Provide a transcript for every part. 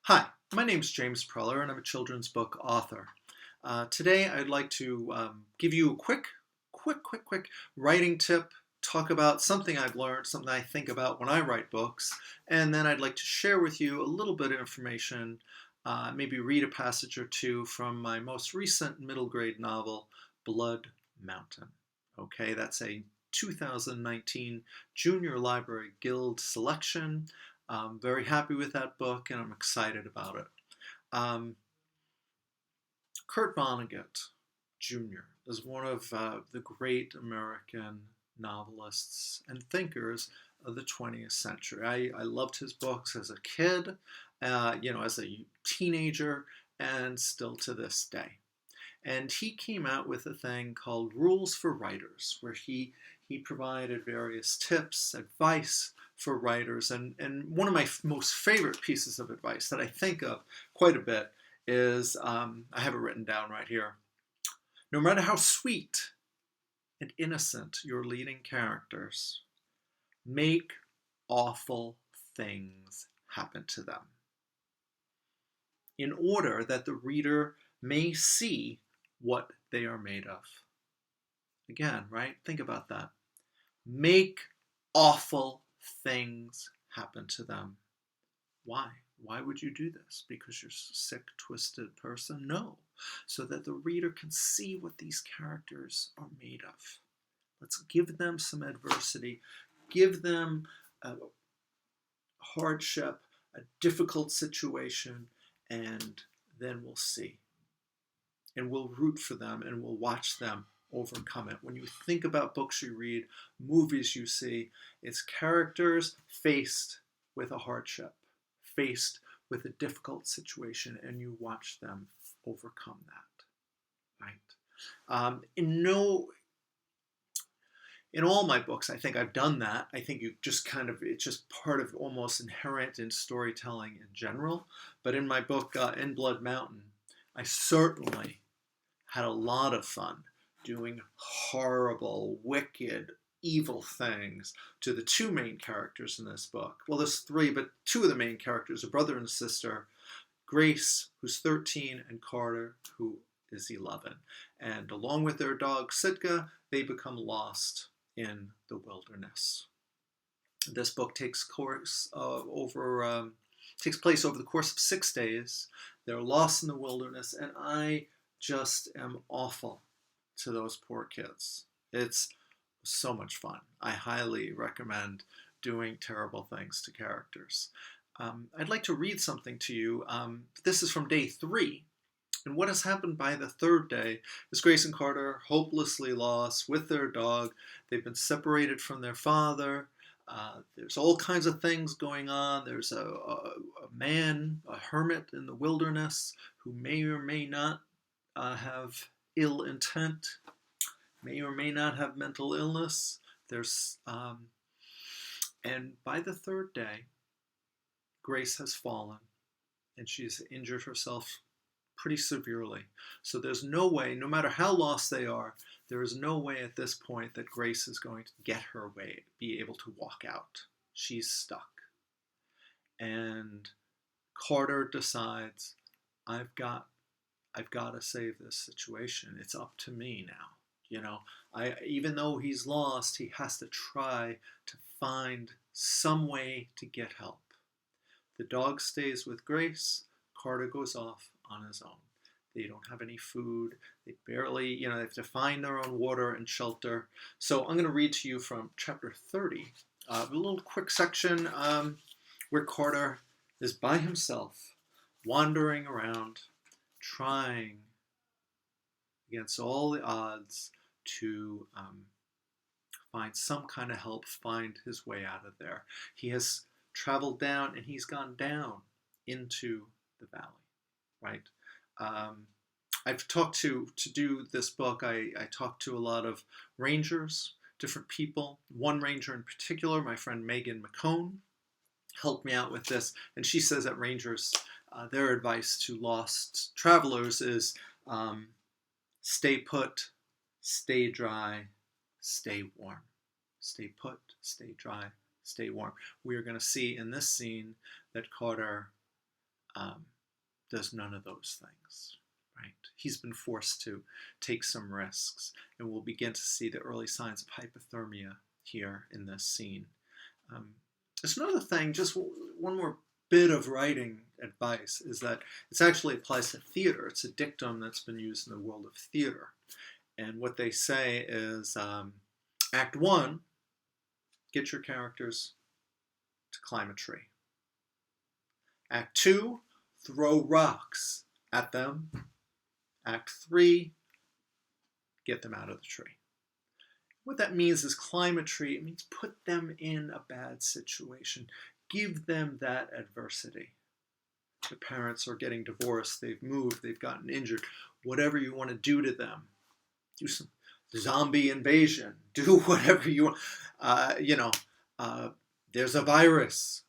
Hi, my name is James Preller and I'm a children's book author. Today I'd like to give you a quick writing tip, talk about something I've learned, something I think about when I write books, and then I'd like to share with you a little bit of information, maybe read a passage or two from my most recent middle grade novel, Blood Mountain. Okay, that's a 2019 Junior Library Guild selection. I'm very happy with that book and I'm excited about it. Um, Kurt Vonnegut Jr. is one of the great American novelists and thinkers of the 20th century. I loved his books as a kid, as a teenager, and still to this day. And he came out with a thing called Rules for Writers, where he provided various tips, advice for writers. And one of my most favorite pieces of advice that I think of quite a bit is, I have it written down right here. No matter how sweet and innocent your leading characters, make awful things happen to them, in order that the reader may see what they are made of. Again, right? Think about that. Make awful things happen to them. Why? Why would you do this? Because you're a sick, twisted person? No. So that the reader can see what these characters are made of. Let's give them some adversity. Give them a hardship, a difficult situation, and then we'll see. And we'll root for them and we'll watch them overcome it. When you think about books you read, movies you see, it's characters faced with a hardship, faced with a difficult situation, and you watch them overcome that, right? In all my books, I think I've done that. I think it's just part of almost inherent in storytelling in general. But in my book, In Blood Mountain, I certainly had a lot of fun doing horrible, wicked, evil things to the two main characters in this book. Well, there's three, but two of the main characters, a brother and a sister, Grace, who's 13, and Carter, who is 11. And along with their dog, Sitka, they become lost in the wilderness. This book takes place over the course of 6 days. They're lost in the wilderness, and I just am awful to those poor kids. It's so much fun. I highly recommend doing terrible things to characters. I'd like to read something to you. This is from day 3. And what has happened by the 3rd day is Grace and Carter, hopelessly lost with their dog. They've been separated from their father. There's all kinds of things going on. There's a man, a hermit in the wilderness, who may or may not have ill intent, may or may not have mental illness. And by the 3rd day, Grace has fallen, and she's injured herself pretty severely. So there's no way, no matter how lost they are, there is no way at this point that Grace is going to get her way, be able to walk out. She's stuck. And Carter decides, I've got to save this situation. It's up to me now. Even though he's lost, he has to try to find some way to get help. The dog stays with Grace. Carter goes off on his own. They don't have any food. They barely, they have to find their own water and shelter. So I'm going to read to you from chapter 30, a little quick section where Carter is by himself, wandering around, trying against all the odds to find some kind of help, find his way out of there. He has traveled down and he's gone down into the valley, right? I've talked to do this book, I talked to a lot of rangers, different people. One ranger in particular, my friend Megan McCone, helped me out with this. And she says that rangers, their advice to lost travelers is stay put, stay dry, stay warm. Stay put, stay dry, stay warm. We are going to see in this scene that Carter does none of those things. Right? He's been forced to take some risks, and we'll begin to see the early signs of hypothermia here in this scene. There's another thing, just one more bit of writing advice, is that it actually applies to theater. It's a dictum that's been used in the world of theater. And what they say is, Act 1, get your characters to climb a tree. Act 2, throw rocks at them. Act 3, get them out of the tree. What that means is climb a tree. It means put them in a bad situation. Give them that adversity. The parents are getting divorced. They've moved. They've gotten injured. Whatever you want to do to them. Do some zombie invasion. Do whatever you want. There's a virus.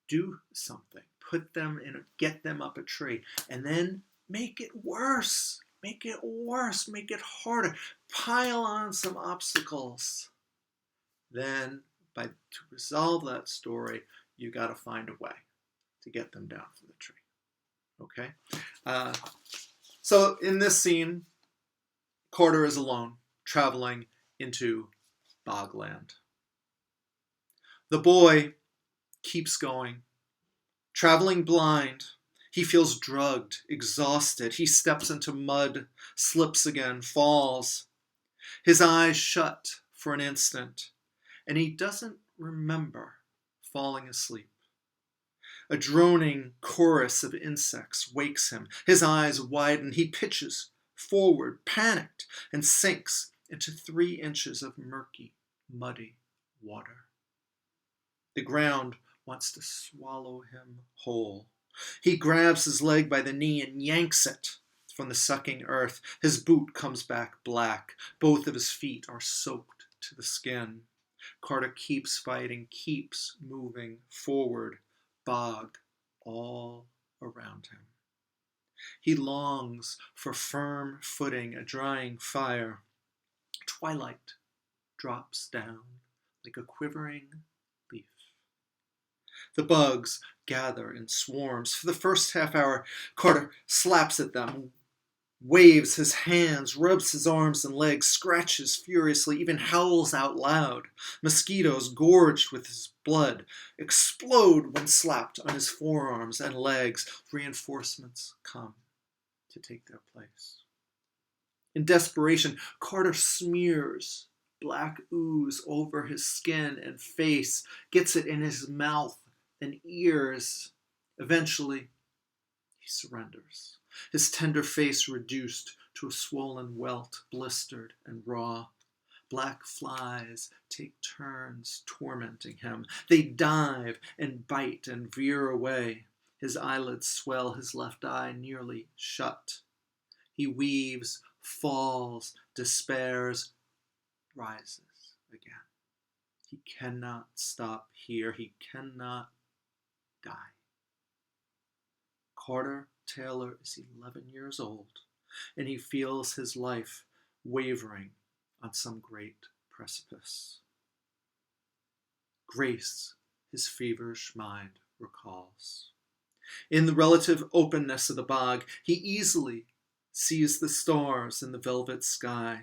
Do something. Put them in. Get them up a tree. And then make it worse. Make it worse. Make it harder. Pile on some obstacles. Then, to resolve that story, you got to find a way to get them down from the tree. Okay? So in this scene, Carter is alone, traveling into bogland. The boy keeps going, traveling blind. He feels drugged, exhausted. He steps into mud, slips again, falls. His eyes shut for an instant, and he doesn't remember falling asleep. A droning chorus of insects wakes him. His eyes widen. He pitches forward, panicked, and sinks into 3 inches of murky, muddy water. The ground wants to swallow him whole. He grabs his leg by the knee and yanks it from the sucking earth. His boot comes back black. Both of his feet are soaked to the skin. Carter keeps fighting, keeps moving forward. Bog all around him. He longs for firm footing, a drying fire. Twilight drops down like a quivering leaf. The bugs gather in swarms. For the first half hour, Carter slaps at them, waves his hands, rubs his arms and legs, scratches furiously, even howls out loud. Mosquitoes, gorged with his blood, explode when slapped on his forearms and legs. Reinforcements come to take their place. In desperation, Carter smears black ooze over his skin and face, gets it in his mouth and ears. Eventually, he surrenders. His tender face reduced to a swollen welt, blistered and raw. Black flies take turns tormenting him. They dive and bite and veer away. His eyelids swell, his left eye nearly shut. He weaves, falls, despairs, rises again. He cannot stop here. He cannot die. Carter Taylor is 11 years old, and he feels his life wavering on some great precipice. Grace, his feverish mind recalls. In the relative openness of the bog, he easily sees the stars in the velvet sky.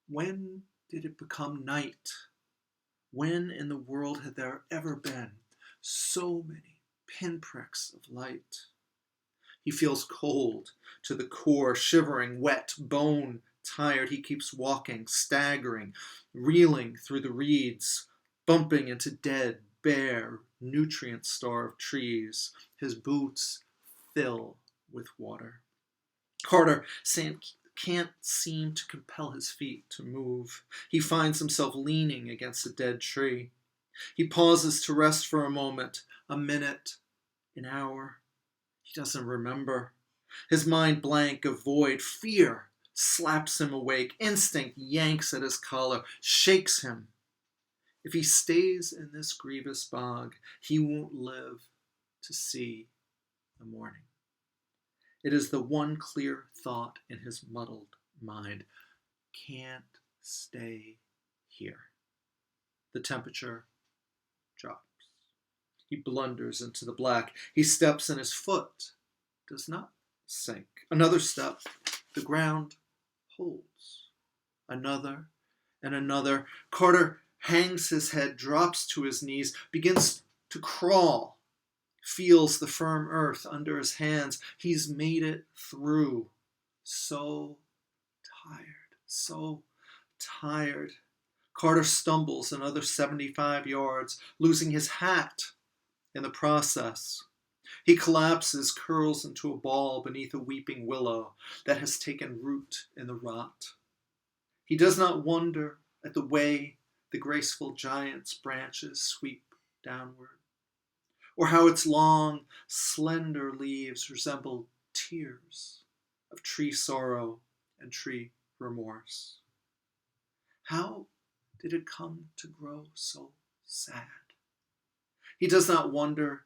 When did it become night? When in the world had there ever been so many pinpricks of light? He feels cold to the core, shivering, wet, bone tired. He keeps walking, staggering, reeling through the reeds, bumping into dead, bare, nutrient-starved trees. His boots fill with water. Carter can't seem to compel his feet to move. He finds himself leaning against a dead tree. He pauses to rest for a moment, a minute, an hour. He doesn't remember. His mind blank, a void. Fear slaps him awake. Instinct yanks at his collar, shakes him. If he stays in this grievous bog, he won't live to see the morning. It is the one clear thought in his muddled mind. Can't stay here. The temperature drops. He blunders into the black. He steps and his foot does not sink. Another step, the ground holds. Another and another. Carter hangs his head, drops to his knees, begins to crawl, feels the firm earth under his hands. He's made it through. So tired, so tired. Carter stumbles another 75 yards, losing his hat in the process. He collapses, curls into a ball beneath a weeping willow that has taken root in the rot. He does not wonder at the way the graceful giant's branches sweep downward, or how its long, slender leaves resemble tears of tree sorrow and tree remorse. How did it come to grow so sad? He does not wonder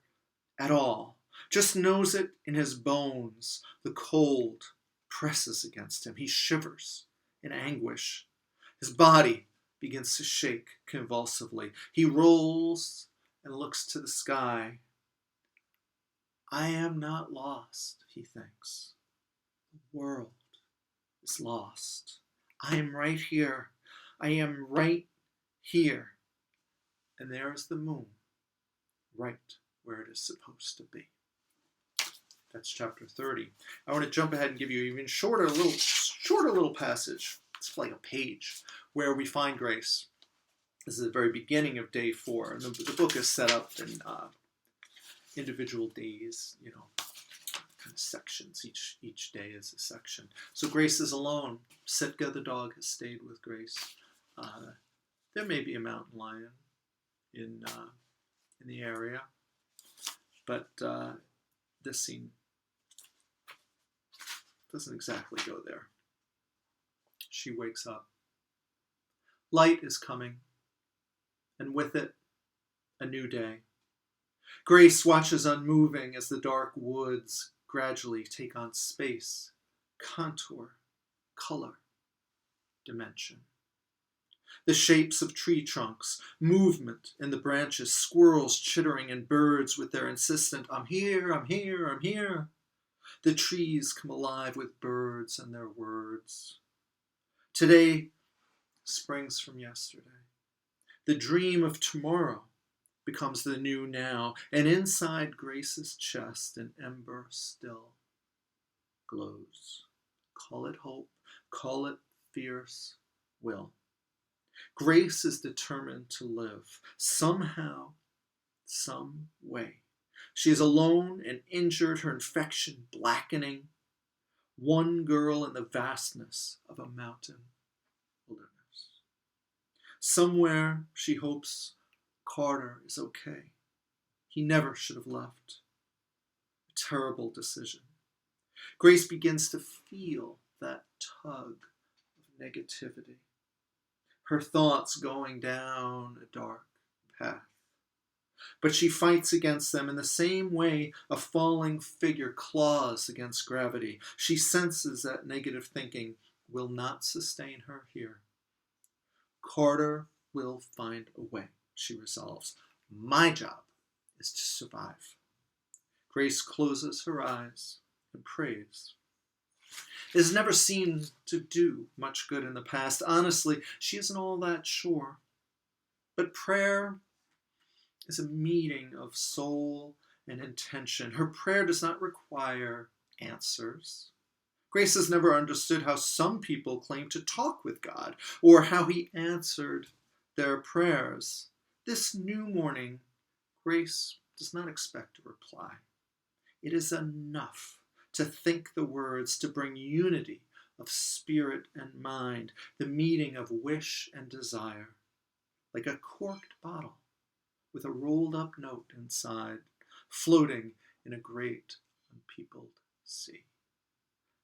at all, just knows it in his bones. The cold presses against him. He shivers in anguish. His body begins to shake convulsively. He rolls and looks to the sky. I am not lost, he thinks. The world is lost. I am right here. I am right here. And there is the moon, right where it is supposed to be. That's chapter 30. I want to jump ahead and give you an even shorter little passage. It's like a page where we find Grace. This is the very beginning of day 4. And the book is set up in individual days, kind of sections. Each day is a section. So Grace is alone. Sitka, the dog, has stayed with Grace. There may be a mountain lion in the area, but this scene doesn't exactly go there. She wakes up. Light is coming, and with it, a new day. Grace watches unmoving as the dark woods gradually take on space, contour, color, dimension. The shapes of tree trunks, movement in the branches, squirrels chittering and birds with their insistent, I'm here, I'm here, I'm here. The trees come alive with birds and their words. Today springs from yesterday. The dream of tomorrow becomes the new now, and inside Grace's chest an ember still glows. Call it hope, call it fierce will. Grace is determined to live, somehow, some way. She is alone and injured, her infection blackening. One girl in the vastness of a mountain wilderness. Somewhere she hopes Carter is okay. He never should have left. A terrible decision. Grace begins to feel that tug of negativity. Her thoughts going down a dark path. But she fights against them in the same way a falling figure claws against gravity. She senses that negative thinking will not sustain her here. Carter will find a way, she resolves. My job is to survive. Grace closes her eyes and prays. It has never seemed to do much good in the past. Honestly, she isn't all that sure. But prayer is a meeting of soul and intention. Her prayer does not require answers. Grace has never understood how some people claim to talk with God or how he answered their prayers. This new morning, Grace does not expect a reply. It is enough to think the words, to bring unity of spirit and mind, the meeting of wish and desire, like a corked bottle with a rolled up note inside, floating in a great unpeopled sea.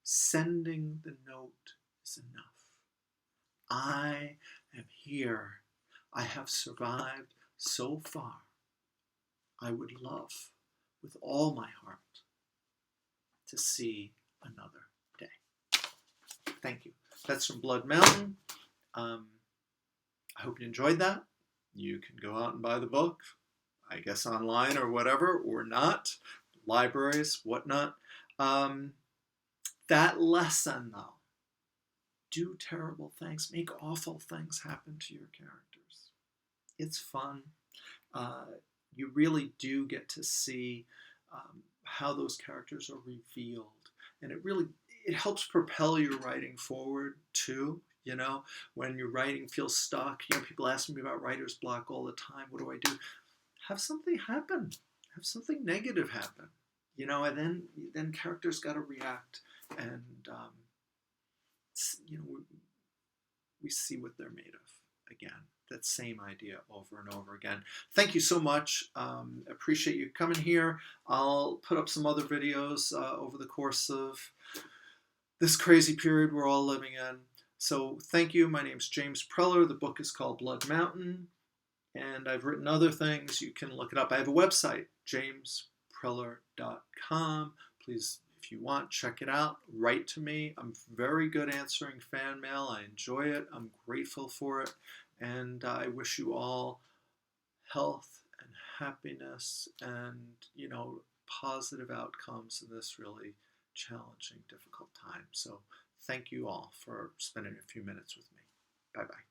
Sending the note is enough. I am here. I have survived so far. I would love with all my heart to see another day. Thank you. That's from Blood Mountain. I hope you enjoyed that. You can go out and buy the book. I guess online or whatever, or not, libraries, whatnot. That lesson, though, do terrible things, make awful things happen to your characters. It's fun. Uh, you really do get to see how those characters are revealed, and it helps propel your writing forward too. You know, when your writing feels stuck, people ask me about writer's block all the time. What do I do? Have something happen. Have something negative happen. And then characters got to react, and we see what they're made of again. That same idea over and over again. Thank you so much. Appreciate you coming here. I'll put up some other videos over the course of this crazy period we're all living in. So thank you. My name's James Preller. The book is called Blood Mountain, and I've written other things. You can look it up. I have a website, jamespreller.com. Please, if you want, check it out. Write to me. I'm very good answering fan mail. I enjoy it. I'm grateful for it. And I wish you all health and happiness and, positive outcomes in this really challenging, difficult time. So thank you all for spending a few minutes with me. Bye-bye.